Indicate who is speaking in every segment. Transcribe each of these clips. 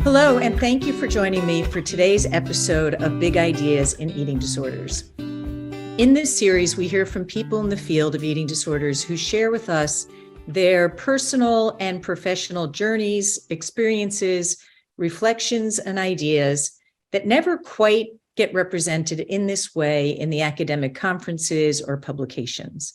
Speaker 1: Hello, and thank you for joining me for today's episode of Big Ideas in Eating Disorders. In this series, we hear from people in the field of eating disorders who share with us their personal and professional journeys, experiences, reflections, and ideas that never quite get represented in this way in the academic conferences or publications.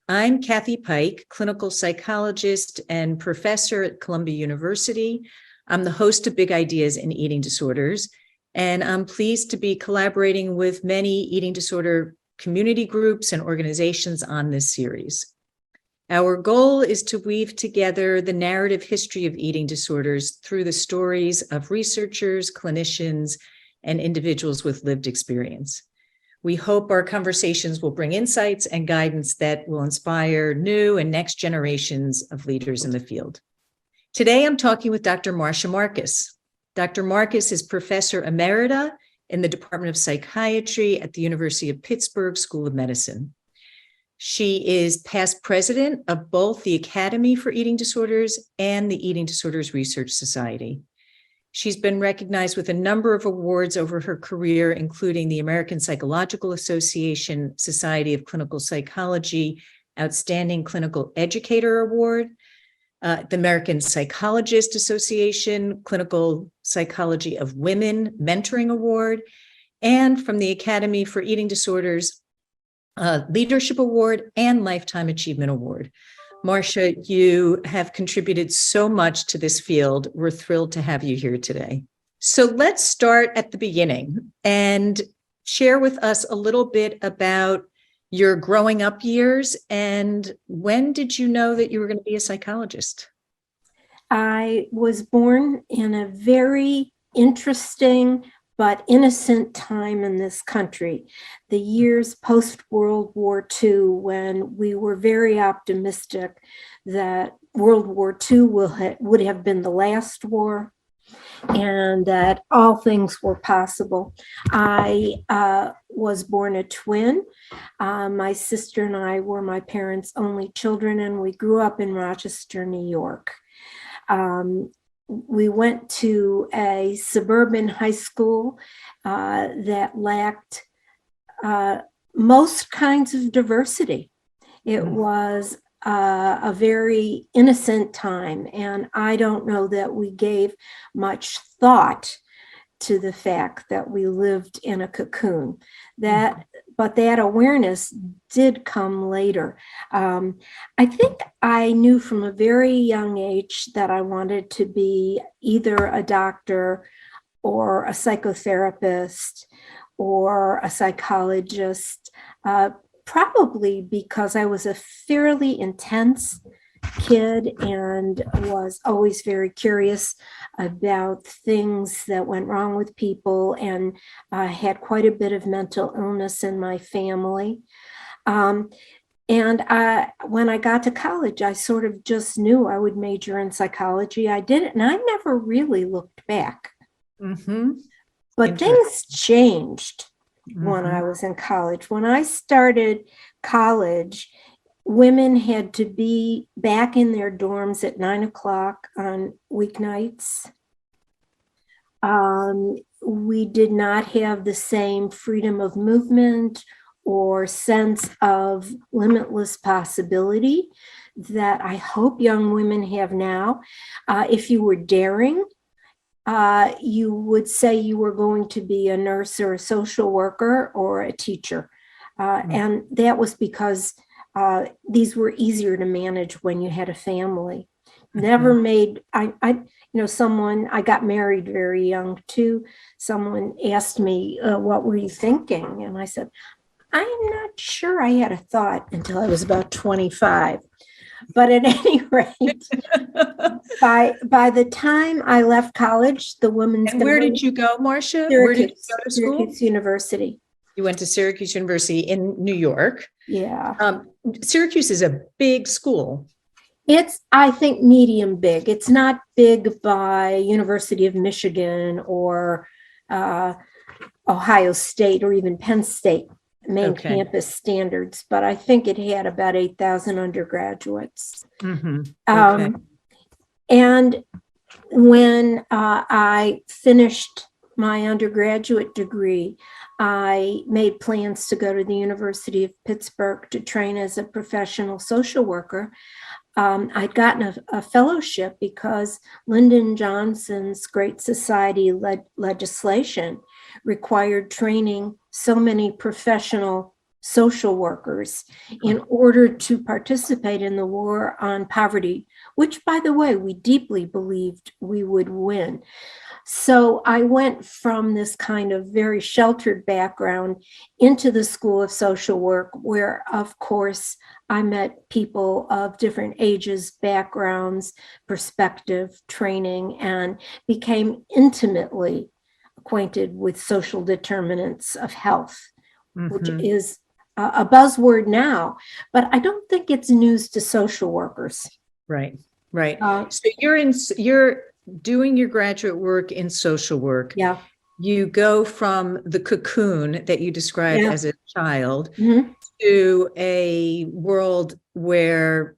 Speaker 1: I'm Kathy Pike, clinical psychologist and professor at Columbia University. I'm the host of Big Ideas in Eating Disorders, and I'm pleased to be collaborating with many eating disorder community groups and organizations on this series. Our goal is to weave together the narrative history of eating disorders through the stories of researchers, clinicians, and individuals with lived experience. We hope our conversations will bring insights and guidance that will inspire new and next generations of leaders in the field. Today, I'm talking with Dr. Marsha Marcus. Dr. Marcus is Professor Emerita in the Department of Psychiatry at the University of Pittsburgh School of Medicine. She is past president of both the Academy for Eating Disorders and the Eating Disorders Research Society. She's been recognized with a number of awards over her career, including the American Psychological Association Society of Clinical Psychology Outstanding Clinical Educator Award, the American Psychologist Association Clinical Psychology of Women Mentoring Award, and from the Academy for Eating Disorders Leadership Award and Lifetime Achievement Award. Marsha, you have contributed so much to this field. We're thrilled to have you here today. So let's start at the beginning and share with us a little bit about your growing up years, and when did you know that you were going to be a psychologist?
Speaker 2: I was born in a very interesting but innocent time in this country, the years post-World War II, when we were very optimistic that World War II would have been the last war and that all things were possible. I was born a twin. My sister and I were my parents' only children, and we grew up in Rochester, New York. We went to a suburban high school that lacked most kinds of diversity. It was a very innocent time, and I don't know that we gave much thought to the fact that we lived in a cocoon. But that awareness did come later. I think I knew from a very young age that I wanted to be either a doctor or a psychotherapist or a psychologist, probably because I was a fairly intense kid and was always very curious about things that went wrong with people, and had quite a bit of mental illness in my family. And when I got to college, I sort of just knew I would major in psychology. I did it, and I never really looked back. But things changed when I was in college. When I started college, women had to be back in their dorms at 9 o'clock on weeknights. We did not have the same freedom of movement or sense of limitless possibility that I hope young women have now. If you were daring, you would say you were going to be a nurse or a social worker or a teacher. And that was because these were easier to manage when you had a family. Never made, I got married very young too. Someone asked me, what were you thinking? And I said, I'm not sure I had a thought until I was about 25. But at any rate, by the time I left college, the women's.
Speaker 1: And where did you go, Marsha?
Speaker 2: Where did you go to school? Syracuse University.
Speaker 1: You went to Syracuse University in New York.
Speaker 2: Yeah.
Speaker 1: Syracuse is a big school.
Speaker 2: It's, I think, medium big. It's not big by University of Michigan or Ohio State or even Penn State main campus standards, but I think it had about 8,000 undergraduates. And When I finished my undergraduate degree, I made plans to go to the University of Pittsburgh to train as a professional social worker. I'd gotten a fellowship because Lyndon Johnson's Great Society legislation required training so many professional social workers in order to participate in the war on poverty, which, by the way, we deeply believed we would win. So I went from this kind of very sheltered background into the School of Social Work, where, of course, I met people of different ages, backgrounds, perspective, training, and became intimately acquainted with social determinants of health, which is a buzzword now, but I don't think it's news to social workers.
Speaker 1: Right. So you're doing your graduate work in social work.
Speaker 2: Yeah.
Speaker 1: You go from the cocoon that you described as a child
Speaker 2: Mm-hmm.
Speaker 1: to a world where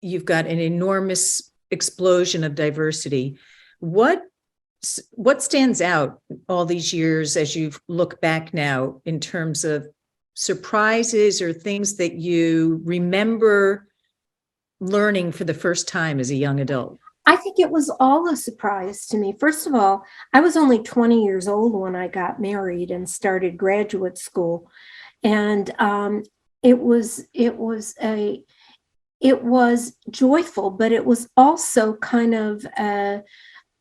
Speaker 1: you've got an enormous explosion of diversity. What stands out all these years as you look back now in terms of surprises or things that you remember learning for the first time as a young adult?
Speaker 2: I think it was all a surprise to me. First of all, I was only 20 years old when I got married and started graduate school. And it was joyful, but it was also kind of a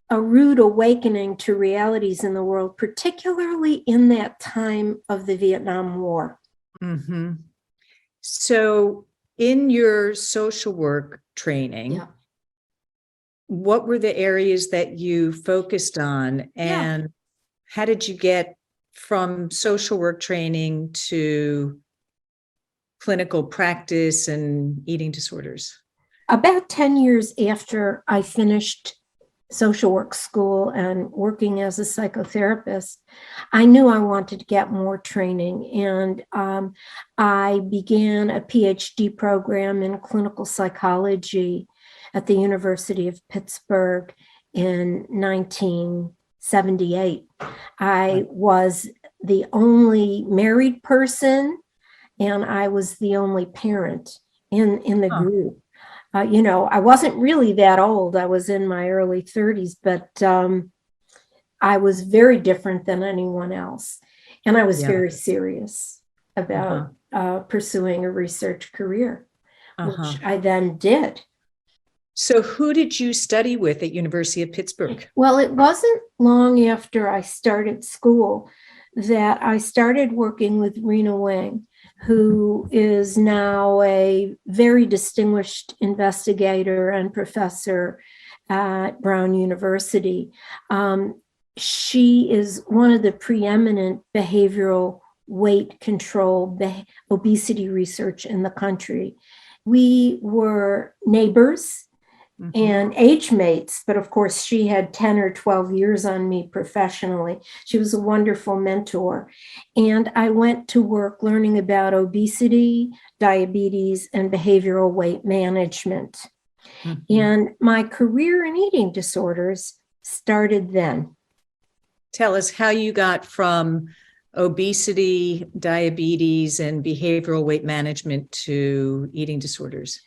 Speaker 2: rude awakening to realities in the world, particularly in that time of the Vietnam War.
Speaker 1: Mm-hmm. So in your social work training, what were the areas that you focused on, and how did you get from social work training to clinical practice and eating disorders?
Speaker 2: About 10 years after I finished social work school and working as a psychotherapist, I knew I wanted to get more training. And I began a PhD program in clinical psychology at the University of Pittsburgh in 1978. I was the only married person, and I was the only parent in the group. I wasn't really that old. I was in my early 30s, but I was very different than anyone else. And I was very serious about pursuing a research career, which I then did.
Speaker 1: So who did you study with at University of Pittsburgh?
Speaker 2: Well, it wasn't long after I started school that I started working with Rena Wang, who is now a very distinguished investigator and professor at Brown University. She is one of the preeminent behavioral weight control, obesity research in the country. We were neighbors and age mates, but of course she had 10 or 12 years on me professionally. She was a wonderful mentor. And I went to work learning about obesity, diabetes, and behavioral weight management. And my career in eating disorders started then.
Speaker 1: Tell us how you got from obesity, diabetes, and behavioral weight management to eating disorders.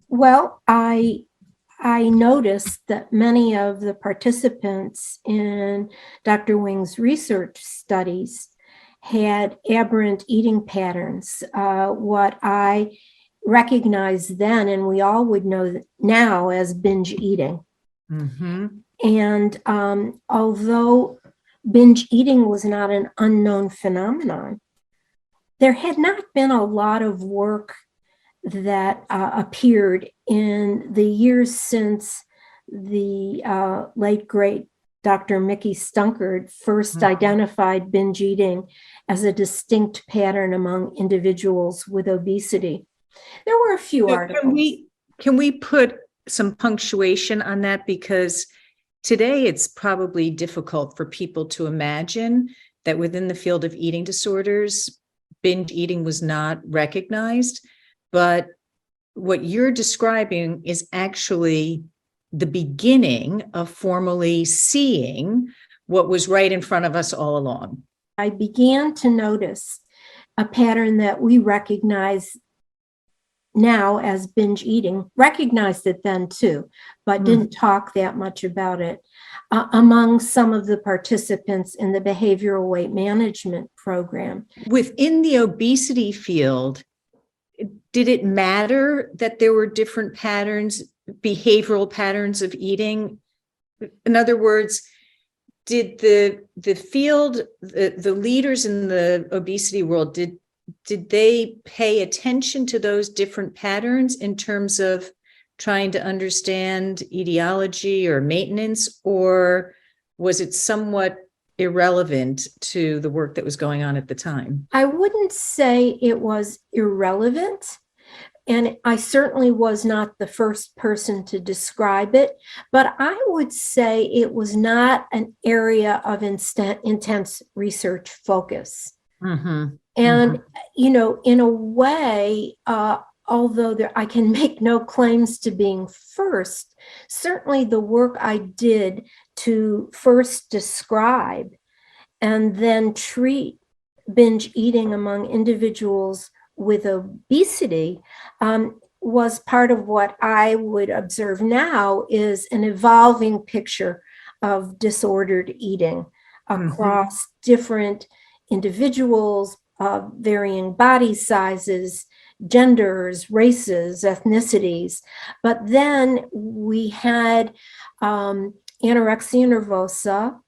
Speaker 2: Well, I noticed that many of the participants in Dr. Wing's research studies had aberrant eating patterns. What I recognized then, and we all would know now, as binge eating. And although binge eating was not an unknown phenomenon, there had not been a lot of work that appeared in the years since the late, great Dr. Mickey Stunkard first identified binge eating as a distinct pattern among individuals with obesity. There were a few articles.
Speaker 1: Can we put some punctuation on that? Because today it's probably difficult for people to imagine that within the field of eating disorders, binge eating was not recognized. But what you're describing is actually the beginning of formally seeing what was right in front of us all along?
Speaker 2: I began to notice a pattern that we recognize now as binge eating, recognized it then too, but didn't talk that much about it among some of the participants in the behavioral weight management program.
Speaker 1: Within the obesity field, did it matter that there were different patterns, behavioral patterns of eating? In other words, did the field, the leaders in the obesity world, did they pay attention to those different patterns in terms of trying to understand etiology or maintenance, or was it somewhat irrelevant to the work that was going on at the time?
Speaker 2: I wouldn't say it was irrelevant, and I certainly was not the first person to describe it, but I would say it was not an area of intense research focus. And, you know, in a way, although I can make no claims to being first, certainly the work I did to first describe and then treat binge eating among individuals with obesity was part of what I would observe now is an evolving picture of disordered eating across different individuals, varying body sizes, genders, races, ethnicities. But then we had anorexia nervosa,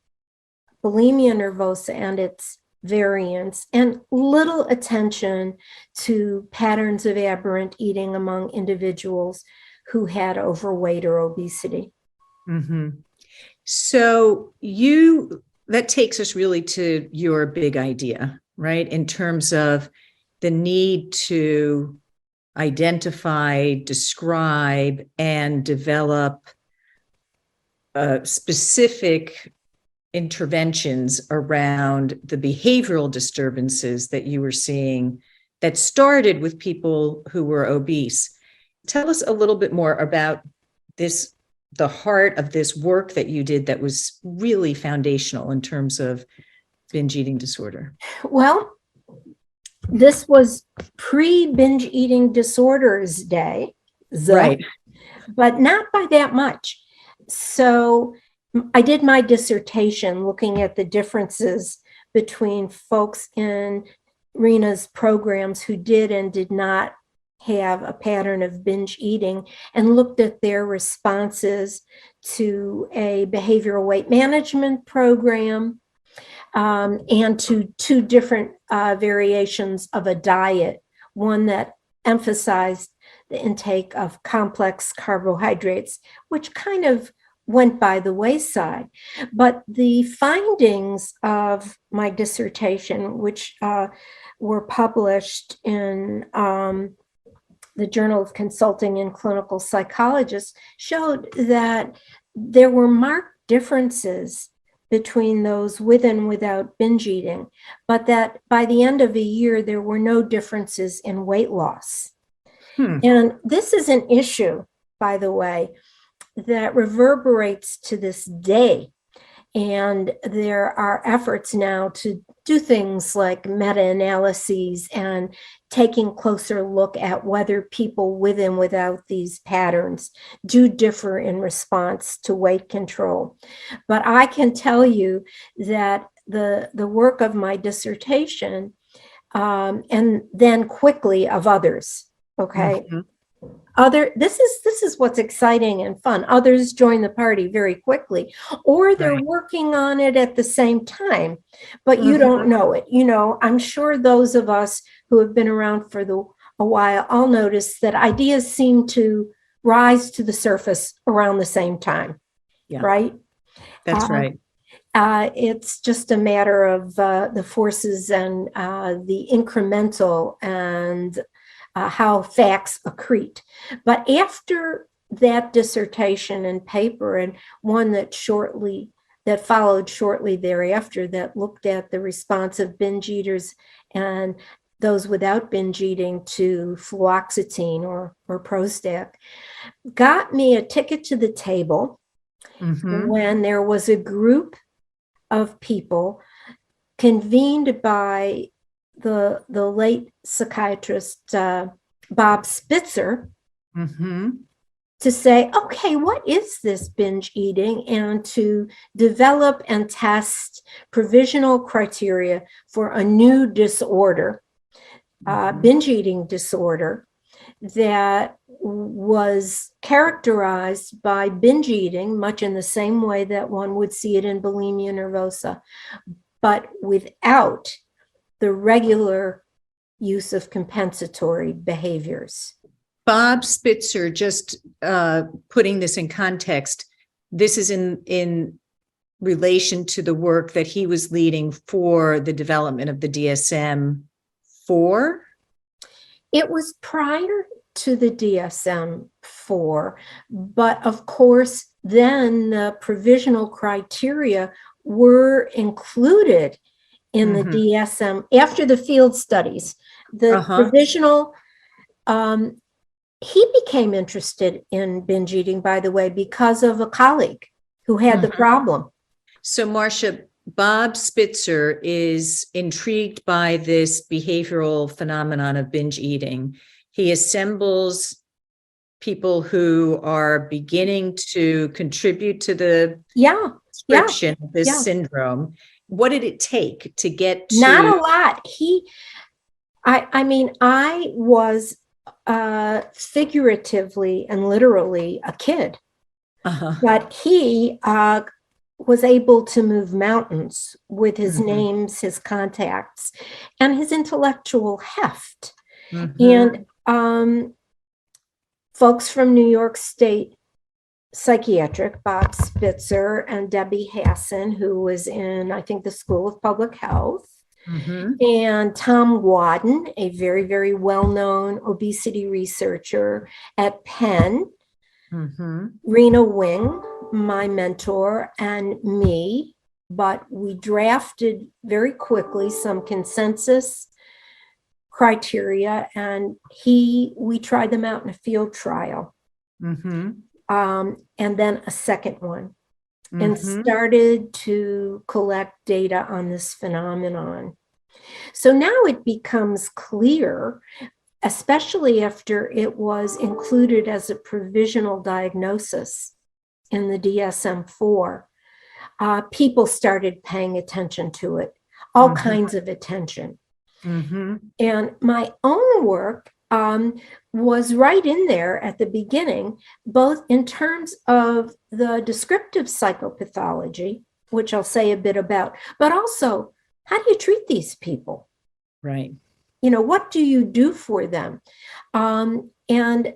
Speaker 2: bulimia nervosa and its variants, and little attention to patterns of aberrant eating among individuals who had overweight or obesity.
Speaker 1: So that takes us really to your big idea, right? In terms of the need to identify, describe, and develop specific interventions around the behavioral disturbances that you were seeing that started with people who were obese. Tell us a little bit more about this, the heart of this work that you did that was really foundational in terms of binge eating disorder.
Speaker 2: Well, this was pre-binge eating disorders day,
Speaker 1: right?
Speaker 2: But not by that much. So I did my dissertation looking at the differences between folks in Rena's programs who did and did not have a pattern of binge eating, and looked at their responses to a behavioral weight management program and to two different variations of a diet, one that emphasized the intake of complex carbohydrates, which kind of went by the wayside. But the findings of my dissertation, which were published in the Journal of Consulting and Clinical Psychologists, showed that there were marked differences between those with and without binge eating, but that by the end of a year, there were no differences in weight loss. And this is an issue, by the way, that reverberates to this day. And there are efforts now to do things like meta-analyses and taking closer look at whether people with and without these patterns do differ in response to weight control. But I can tell you that the work of my dissertation and then quickly of others, okay? This is what's exciting and fun. Others join the party very quickly, or they're working on it at the same time, but you don't know it. You know, I'm sure those of us who have been around for a while all notice that ideas seem to rise to the surface around the same time, right?
Speaker 1: That's right.
Speaker 2: It's just a matter of the forces and the incremental and how facts accrete. But after that dissertation and paper, and one that followed shortly thereafter, that looked at the response of binge eaters and those without binge eating to fluoxetine or Prozac, got me a ticket to the table when there was a group of people convened by the late psychiatrist Bob Spitzer to say, okay, what is this binge eating? And to develop and test provisional criteria for a new disorder, binge eating disorder, that was characterized by binge eating, much in the same way that one would see it in bulimia nervosa, but without the regular use of compensatory behaviors.
Speaker 1: Bob Spitzer, just putting this in context, this is in relation to the work that he was leading for the development of the DSM-4?
Speaker 2: It was prior to the DSM-4, but of course, then the provisional criteria were included in the DSM after the field studies. The provisional, he became interested in binge eating, by the way, because of a colleague who had the problem.
Speaker 1: So, Marsha, Bob Spitzer is intrigued by this behavioral phenomenon of binge eating. He assembles people who are beginning to contribute to the description of this syndrome. What did it take to get to?
Speaker 2: Not a lot. I mean, I was figuratively and literally a kid, but he was able to move mountains with his names, his contacts, and his intellectual heft. And folks from New York State Psychiatric, Bob Spitzer and Debbie Hassan, who was in, I think, the School of Public Health, and Tom Wadden, a very, very well-known obesity researcher at Penn, Rena Wing, my mentor, and me, but we drafted very quickly some consensus criteria, and we tried them out in a field trial, and then a second one, and started to collect data on this phenomenon. So now it becomes clear, especially after it was included as a provisional diagnosis in the DSM-4, people started paying attention to it, all kinds of attention. And my own work was right in there at the beginning, both in terms of the descriptive psychopathology, which I'll say a bit about, but also how do you treat these people?
Speaker 1: Right.
Speaker 2: You know, what do you do for them? And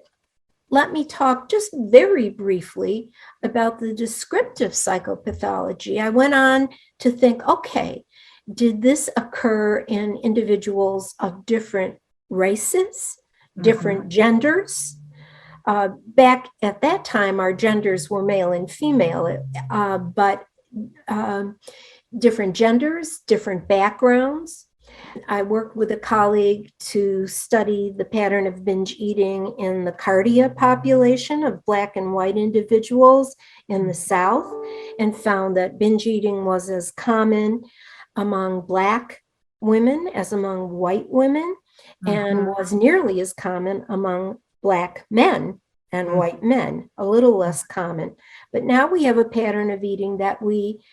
Speaker 2: let me talk just very briefly about the descriptive psychopathology. I went on to think, okay, did this occur in individuals of different races, different genders? Back at that time, our genders were male and female, but different genders, different backgrounds. I worked with a colleague to study the pattern of binge eating in the Cardia population of Black and white individuals in the South, and found that binge eating was as common among Black women as among white women, and was nearly as common among Black men and white men, a little less common. But now we have a pattern of eating that we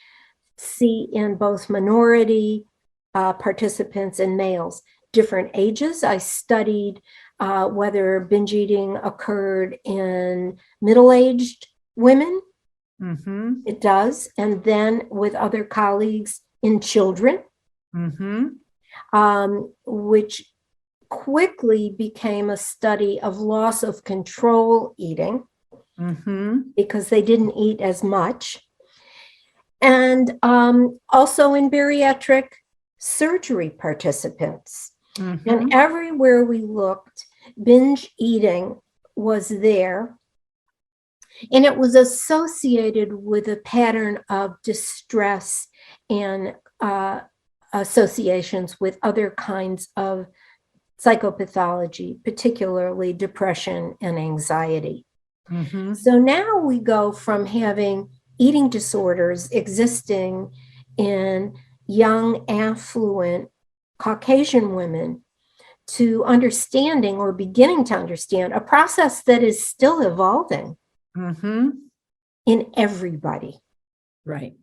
Speaker 2: see in both minority participants and males, different ages. I studied whether binge eating occurred in middle-aged women. It does. And then with other colleagues in children, which quickly became a study of loss of control eating because they didn't eat as much. And also in bariatric surgery participants. And everywhere we looked, binge eating was there. And it was associated with a pattern of distress and associations with other kinds of psychopathology, particularly depression and anxiety.
Speaker 1: Mm-hmm.
Speaker 2: So now we go from having eating disorders existing in young, affluent Caucasian women to understanding or beginning to understand a process that is still evolving
Speaker 1: Mm-hmm.
Speaker 2: in everybody.
Speaker 1: Right.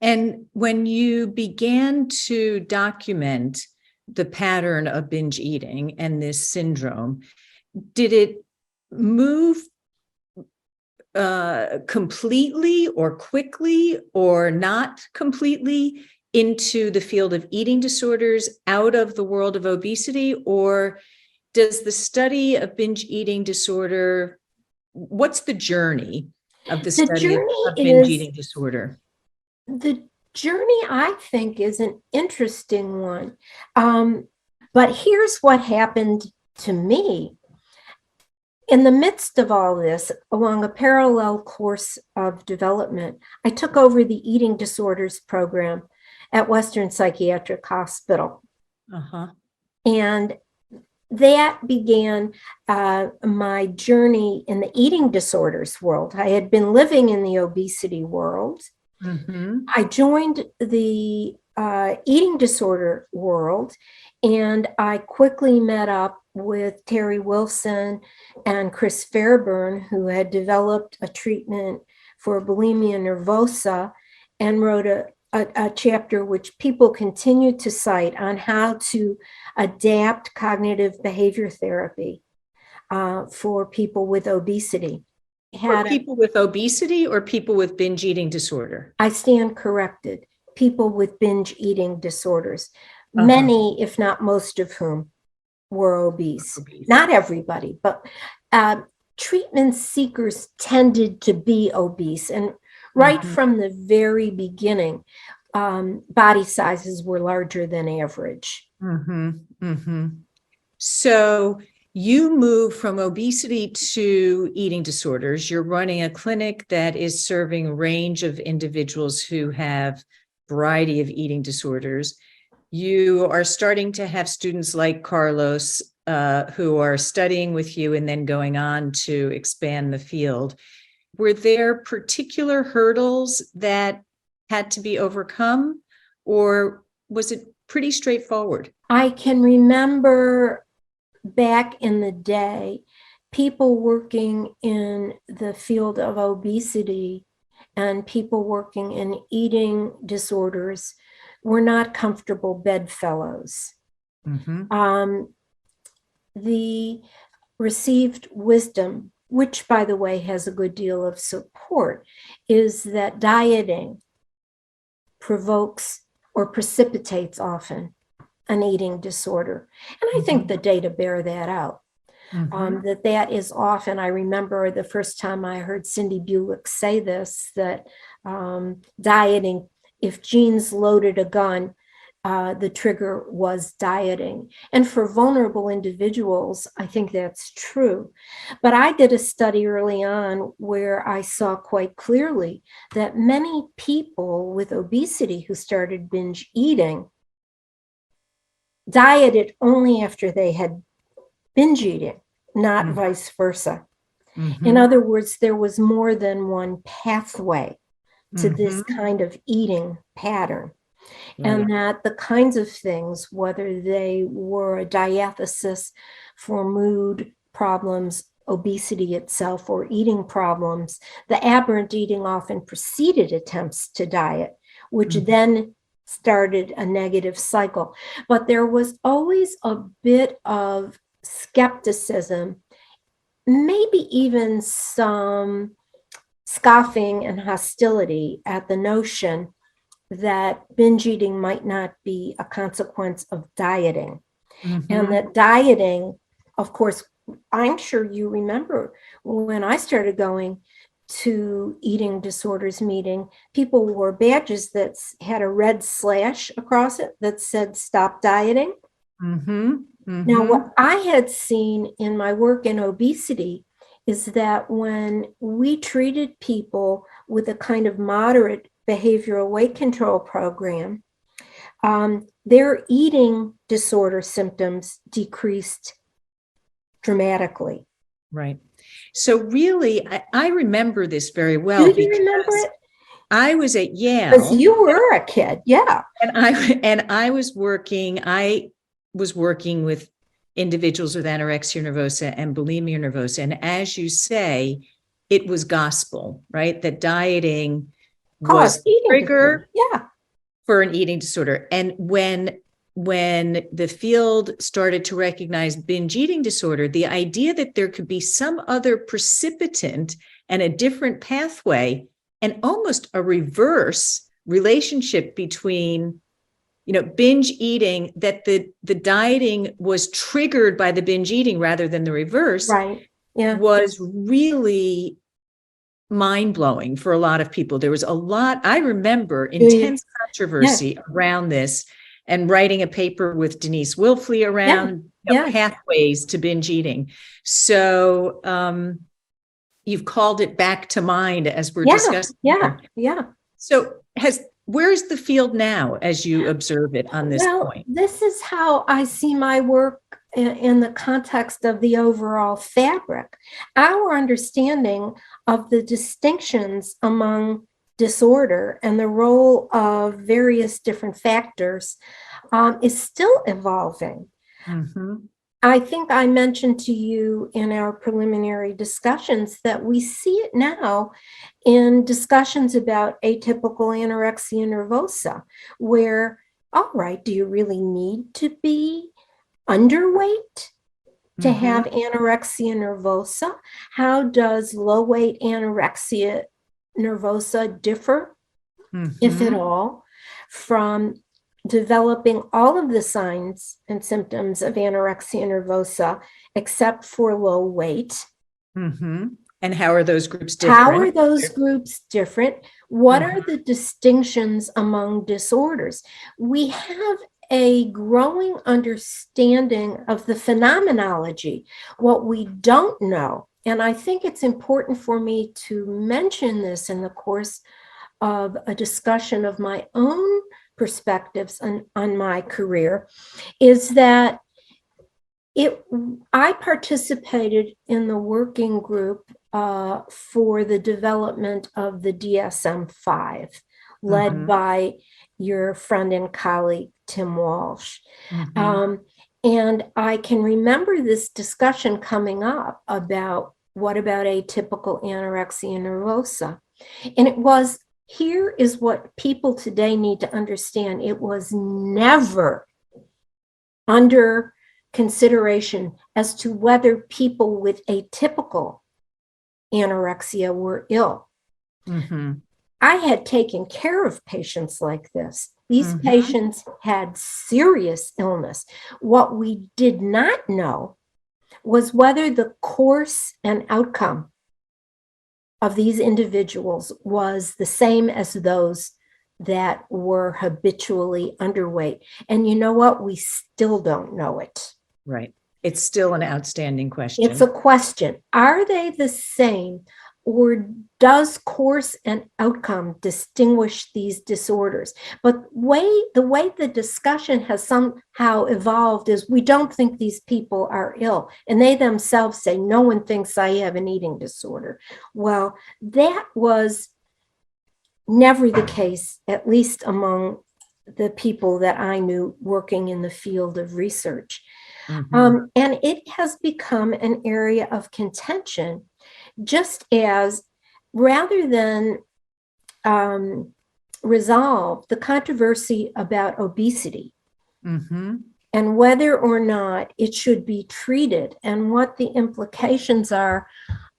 Speaker 1: And when you began to document the pattern of binge eating and this syndrome, did it move completely or quickly or not completely into the field of eating disorders out of the world of obesity? Or does the study of binge eating disorder, what's the journey of the
Speaker 2: The
Speaker 1: study
Speaker 2: journey
Speaker 1: of binge
Speaker 2: is
Speaker 1: eating disorder?
Speaker 2: the journey, I think, is an interesting one. But here's what happened to me. In the midst of all this, along a parallel course of development, I took over the eating disorders program at Western Psychiatric Hospital.
Speaker 1: Uh-huh.
Speaker 2: And that began my journey in the eating disorders world. I had been living in the obesity world.
Speaker 1: Mm-hmm.
Speaker 2: I joined the eating disorder world, and I quickly met up with Terry Wilson and Chris Fairburn, who had developed a treatment for bulimia nervosa and wrote a chapter which people continue to cite on how to adapt cognitive behavior therapy for people with obesity.
Speaker 1: For people with obesity or people with binge eating disorder?
Speaker 2: I stand corrected. People with binge eating disorders,
Speaker 1: Uh-huh.
Speaker 2: many, if not most of whom, were obese. Not everybody, but treatment seekers tended to be obese. And right from the very beginning, body sizes were larger than average.
Speaker 1: Mm-hmm. Mm-hmm. So you move from obesity to eating disorders. You're running a clinic that is serving a range of individuals who have a variety of eating disorders. You are starting to have students like Carlos who are studying with you and then going on to expand the field. Were there particular hurdles that had to be overcome, or was it pretty straightforward?
Speaker 2: I can remember back in the day, people working in the field of obesity and people working in eating disorders were not comfortable bedfellows. The received wisdom, which, by the way, has a good deal of support, is that dieting provokes or precipitates often an eating disorder. And I think the data bear that out. That is often, I remember the first time I heard Cindy Bulick say this, that dieting, if genes loaded a gun, the trigger was dieting. And for vulnerable individuals, I think that's true. But I did a study early on where I saw quite clearly that many people with obesity who started binge eating dieted only after they had binge eating, not vice versa. In other words, there was more than one pathway to this kind of eating pattern. And that the kinds of things, whether they were a diathesis for mood problems, obesity itself, or eating problems, the aberrant eating often preceded attempts to diet, which then started a negative cycle. But there was always a bit of skepticism, maybe even some scoffing and hostility at the notion that binge eating might not be a consequence of dieting. And that dieting, of course, I'm sure you remember when I started going to eating disorders meeting, people wore badges that had a red slash across it that said stop dieting. Now, what I had seen in my work in obesity is that when we treated people with a kind of moderate behavioral weight control program, their eating disorder symptoms decreased dramatically.
Speaker 1: Right. So really, I remember this very well.
Speaker 2: Do you remember it?
Speaker 1: I was at Yale.
Speaker 2: Because you were a kid, yeah.
Speaker 1: And I was working with individuals with anorexia nervosa and bulimia nervosa. And as you say, it was gospel, right? That dieting was the trigger for an eating disorder. And when the field started to recognize binge eating disorder, the idea that there could be some other precipitant and a different pathway and almost a reverse relationship between, binge eating, that the dieting was triggered by the binge eating rather than the reverse,
Speaker 2: right? Yeah,
Speaker 1: was really mind-blowing for a lot of people. There was a lot, I remember, intense controversy around this, and writing a paper with Denise Wilfley around pathways to binge eating. So you've called it back to mind as we're discussing.
Speaker 2: Yeah.
Speaker 1: So where's the field now as you observe it on this point?
Speaker 2: This is how I see my work in the context of the overall fabric. Our understanding of the distinctions among disorder and the role of various different factors is still evolving.
Speaker 1: Mm-hmm.
Speaker 2: I think I mentioned to you in our preliminary discussions that we see it now in discussions about atypical anorexia nervosa, where, all right, do you really need to be underweight to have anorexia nervosa? How does low weight anorexia nervosa differ, if at all, from developing all of the signs and symptoms of anorexia nervosa except for low weight?
Speaker 1: And how are those groups different?
Speaker 2: What are the distinctions among disorders? We have a growing understanding of the phenomenology. What we don't know, and I think it's important for me to mention this in the course of a discussion of my own perspectives on my career, is that I participated in the working group for the development of the DSM-5, led by your friend and colleague, Tim Walsh. And I can remember this discussion coming up about what about atypical anorexia nervosa. And it was, here is what people today need to understand. It was never under consideration as to whether people with atypical anorexia were ill. I had taken care of patients like this. These patients had serious illness. What we did not know was whether the course and outcome of these individuals was the same as those that were habitually underweight. And you know what? We still don't know it.
Speaker 1: Right. It's still an outstanding question.
Speaker 2: It's a question. Are they the same, or does course and outcome distinguish these disorders? But the way the discussion has somehow evolved is we don't think these people are ill. And they themselves say, no one thinks I have an eating disorder. Well, that was never the case, at least among the people that I knew working in the field of research. And it has become an area of contention, just as rather than resolve the controversy about obesity and whether or not it should be treated and what the implications are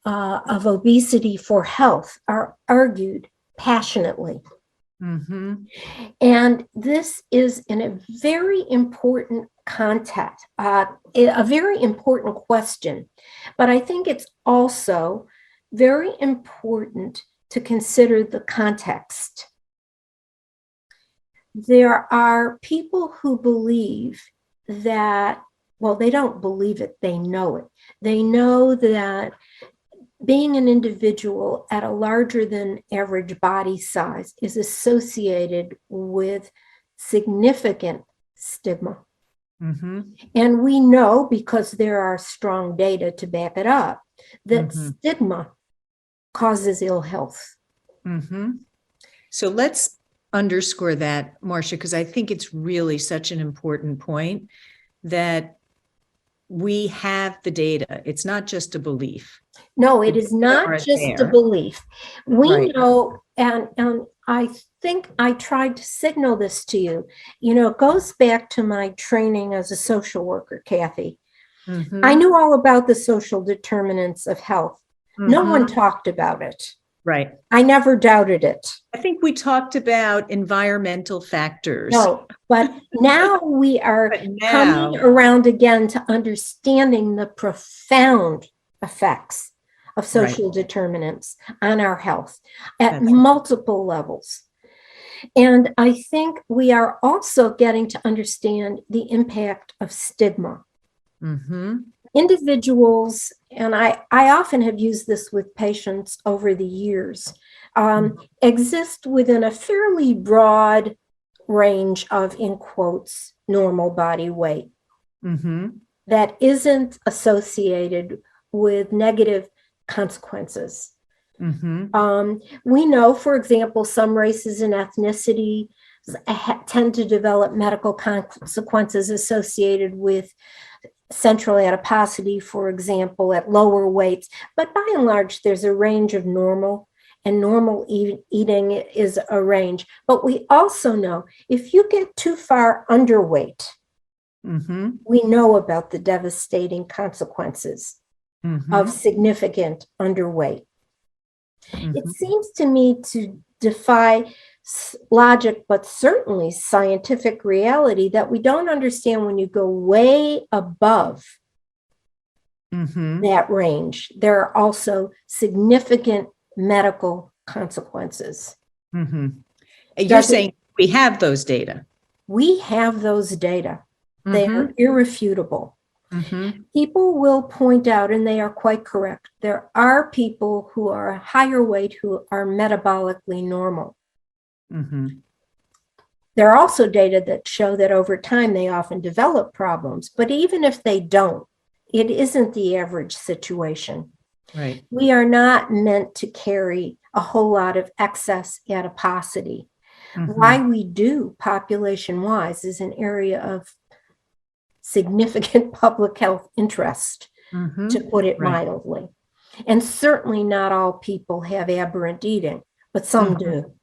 Speaker 2: of obesity for health are argued passionately. And this is in a very important context, a very important question. But I think it's also very important to consider the context. There are people who believe that, well, they don't believe it, they know it. They know that being an individual at a larger than average body size is associated with significant stigma.
Speaker 1: Mm-hmm.
Speaker 2: And we know, because there are strong data to back it up, that
Speaker 1: Mm-hmm.
Speaker 2: stigma causes ill health.
Speaker 1: Mm-hmm. So let's underscore that, Marsha, because I think it's really such an important point that we have the data. It's not just a belief.
Speaker 2: No, it
Speaker 1: The
Speaker 2: is
Speaker 1: data
Speaker 2: not
Speaker 1: are
Speaker 2: just a
Speaker 1: there.
Speaker 2: belief. We
Speaker 1: Right.
Speaker 2: know, and I think I tried to signal this to you. You know, it goes back to my training as a social worker, Kathy.
Speaker 1: Mm-hmm.
Speaker 2: I knew all about the social determinants of health. No one talked about it.
Speaker 1: Right.
Speaker 2: I never doubted it.
Speaker 1: I think we talked about environmental factors.
Speaker 2: No, but now we are
Speaker 1: But now,
Speaker 2: coming around again to understanding the profound effects of social determinants on our health at multiple levels. And I think we are also getting to understand the impact of stigma.
Speaker 1: Mm-hmm.
Speaker 2: Individuals, and I often have used this with patients over the years, exist within a fairly broad range of, in quotes, normal body weight
Speaker 1: Mm-hmm.
Speaker 2: that isn't associated with negative consequences.
Speaker 1: Mm-hmm.
Speaker 2: We know, for example, some races and ethnicity tend to develop medical consequences associated with central adiposity, for example, at lower weights. But by and large, there's a range of normal, and normal eating is a range. But we also know if you get too far underweight,
Speaker 1: Mm-hmm.
Speaker 2: we know about the devastating consequences of significant underweight.
Speaker 1: Mm-hmm.
Speaker 2: It seems to me to defy logic, but certainly scientific reality, that we don't understand when you go way above that range, there are also significant medical consequences.
Speaker 1: You're saying we have those data.
Speaker 2: We have those data. They are irrefutable. People will point out, and they are quite correct, there are people who are higher weight who are metabolically normal. There are also data that show that over time they often develop problems, but even if they don't, it isn't the average situation.
Speaker 1: Right.
Speaker 2: We are not meant to carry a whole lot of excess adiposity. Why we do, population-wise, is an area of significant public health interest, to put it mildly. And certainly not all people have aberrant eating, but some do.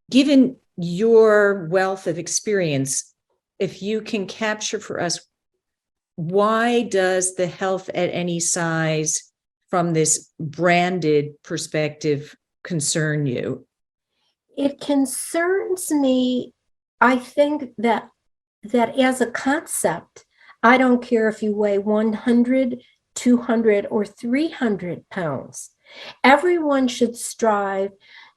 Speaker 1: Given your wealth of experience, if you can capture for us, why does the health at any size from this branded perspective concern you?
Speaker 2: It concerns me. I think that as a concept, I don't care if you weigh 100, 200, or 300 pounds. Everyone should strive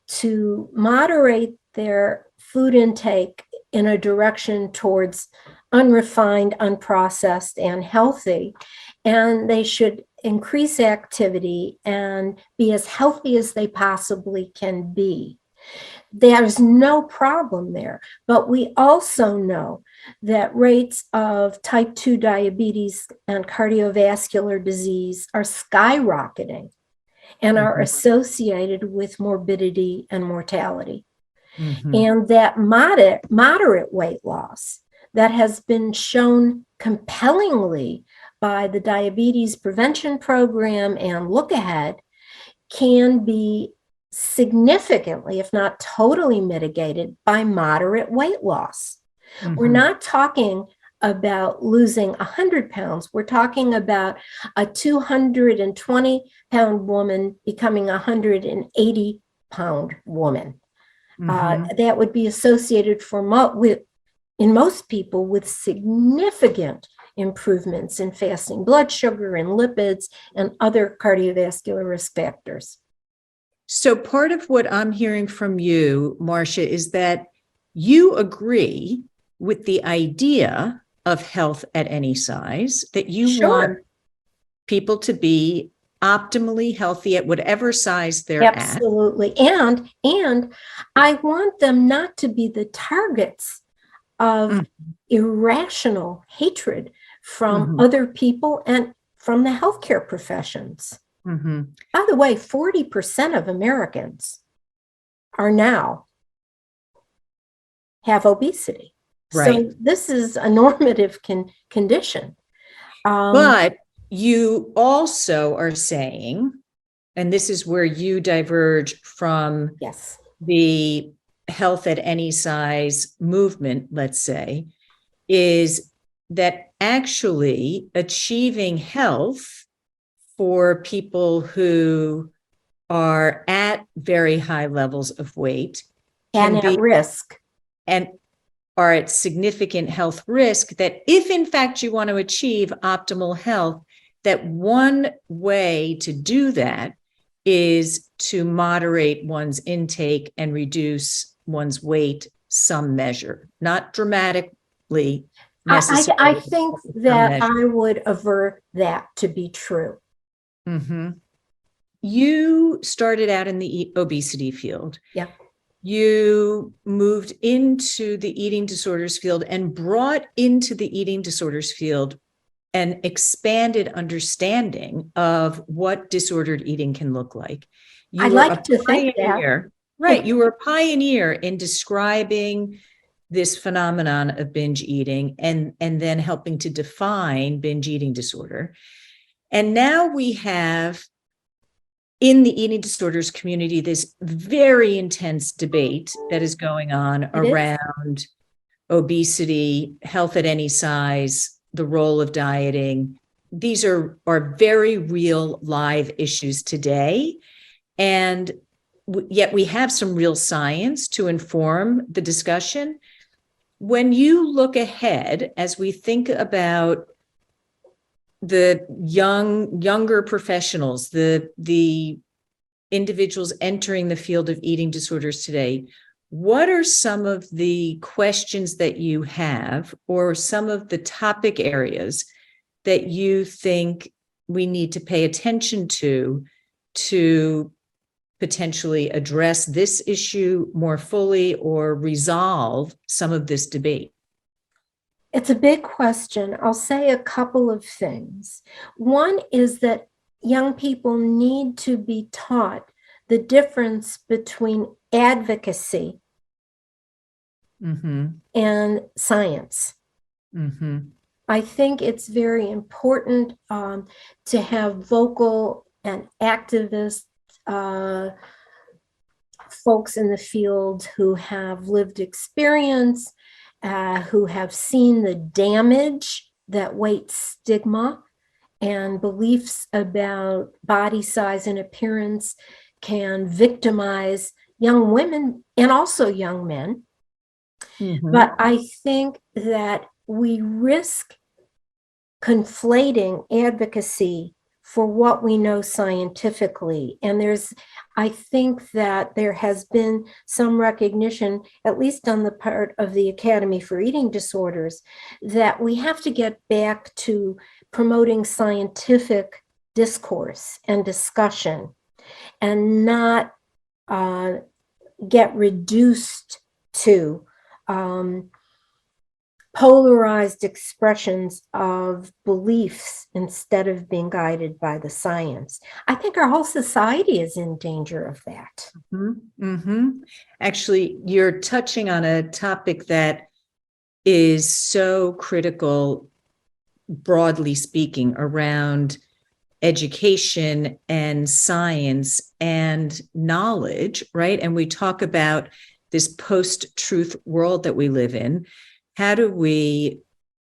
Speaker 2: to moderate their food intake in a direction towards unrefined, unprocessed, and healthy. And they should increase activity and be as healthy as they possibly can be. There's no problem there. But we also know that rates of type 2 diabetes and cardiovascular disease are skyrocketing and are associated with morbidity and mortality. And that moderate weight loss that has been shown compellingly by the Diabetes Prevention Program and Look Ahead can be significantly, if not totally, mitigated by moderate weight loss. We're not talking about losing 100 pounds. We're talking about a 220-pound woman becoming a 180-pound woman. That would be associated in most people with significant improvements in fasting blood sugar and lipids and other cardiovascular risk factors.
Speaker 1: So part of what I'm hearing from you, Marsha, is that you agree with the idea of health at any size, that you want people to be optimally healthy at whatever size they're at.
Speaker 2: Absolutely. And I want them not to be the targets of
Speaker 1: Mm.
Speaker 2: irrational hatred from
Speaker 1: Mhm.
Speaker 2: other people and from the healthcare professions.
Speaker 1: Mhm.
Speaker 2: By the way, 40% of Americans are now have obesity.
Speaker 1: Right.
Speaker 2: So this is a normative condition.
Speaker 1: But you also are saying, and this is where you diverge from
Speaker 2: Yes.
Speaker 1: the health at any size movement, let's say, is that actually achieving health for people who are at very high levels of weight
Speaker 2: And
Speaker 1: can
Speaker 2: at
Speaker 1: be
Speaker 2: risk.
Speaker 1: and are at significant health risk, that if in fact you want to achieve optimal health, that one way to do that is to moderate one's intake and reduce one's weight some measure, not dramatically
Speaker 2: I
Speaker 1: necessarily,
Speaker 2: think
Speaker 1: but some
Speaker 2: that
Speaker 1: measure.
Speaker 2: I would aver that to be true.
Speaker 1: Mm-hmm. You started out in the obesity field.
Speaker 2: Yeah.
Speaker 1: You moved into the eating disorders field and brought into the eating disorders field an expanded understanding of what disordered eating can look like.
Speaker 2: I
Speaker 1: You were
Speaker 2: like
Speaker 1: a
Speaker 2: to think that.
Speaker 1: pioneer, right? You were a pioneer in describing this phenomenon of binge eating and then helping to define binge eating disorder. And now we have in the eating disorders community this very intense debate that is going on
Speaker 2: It is.
Speaker 1: around obesity, health at any size, the role of dieting. These are very real live issues today. And yet we have some real science to inform the discussion. When you look ahead, as we think about the younger professionals, the individuals entering the field of eating disorders today, what are some of the questions that you have or some of the topic areas that you think we need to pay attention to potentially address this issue more fully or resolve some of this debate?
Speaker 2: It's a big question. I'll say a couple of things. One is that young people need to be taught the difference between advocacy
Speaker 1: Mm-hmm.
Speaker 2: and science.
Speaker 1: Mm-hmm.
Speaker 2: I think it's very important to have vocal and activist folks in the field who have lived experience, who have seen the damage that weight stigma and beliefs about body size and appearance can victimize young women and also young men.
Speaker 1: Mm-hmm.
Speaker 2: But I think that we risk conflating advocacy for what we know scientifically. And I think that there has been some recognition, at least on the part of the Academy for Eating Disorders, that we have to get back to promoting scientific discourse and discussion and not get reduced to polarized expressions of beliefs instead of being guided by the science. I think our whole society is in danger of that.
Speaker 1: Mm-hmm. Mm-hmm. Actually, you're touching on a topic that is so critical, broadly speaking, around education and science and knowledge, right? And we talk about this post-truth world that we live in. How do we,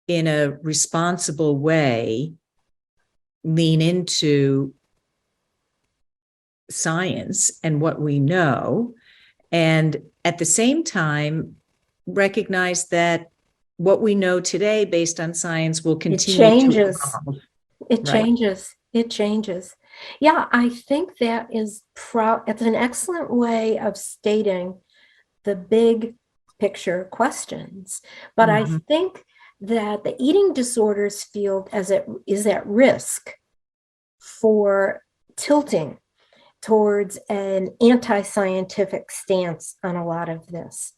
Speaker 1: in a responsible way, lean into science and what we know, and at the same time recognize that what we know today based on science will
Speaker 2: It
Speaker 1: continue to
Speaker 2: changes.
Speaker 1: evolve,
Speaker 2: It
Speaker 1: right?
Speaker 2: changes. It changes. Yeah, I think that it's an excellent way of stating the big picture questions. But I
Speaker 1: Mhm.
Speaker 2: think that the eating disorders field as it is at risk for tilting towards an anti-scientific stance on a lot of this.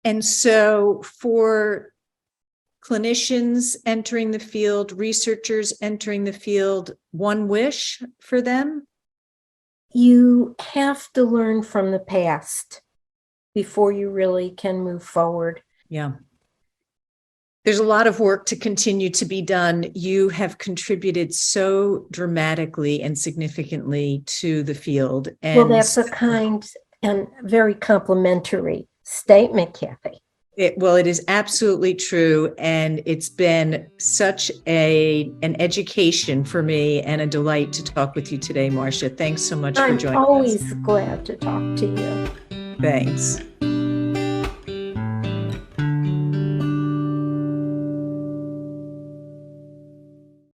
Speaker 1: And so for clinicians entering the field, researchers entering the field, one wish for them?
Speaker 2: You have to learn from the past before you really can move forward.
Speaker 1: Yeah. There's a lot of work to continue to be done. You have contributed so dramatically and significantly to the field. And
Speaker 2: well, that's a kind and very complimentary statement, Kathy.
Speaker 1: It is absolutely true. And it's been such an education for me and a delight to talk with you today, Marsha. Thanks so much for joining us.
Speaker 2: I'm always glad to talk to you.
Speaker 1: Thanks.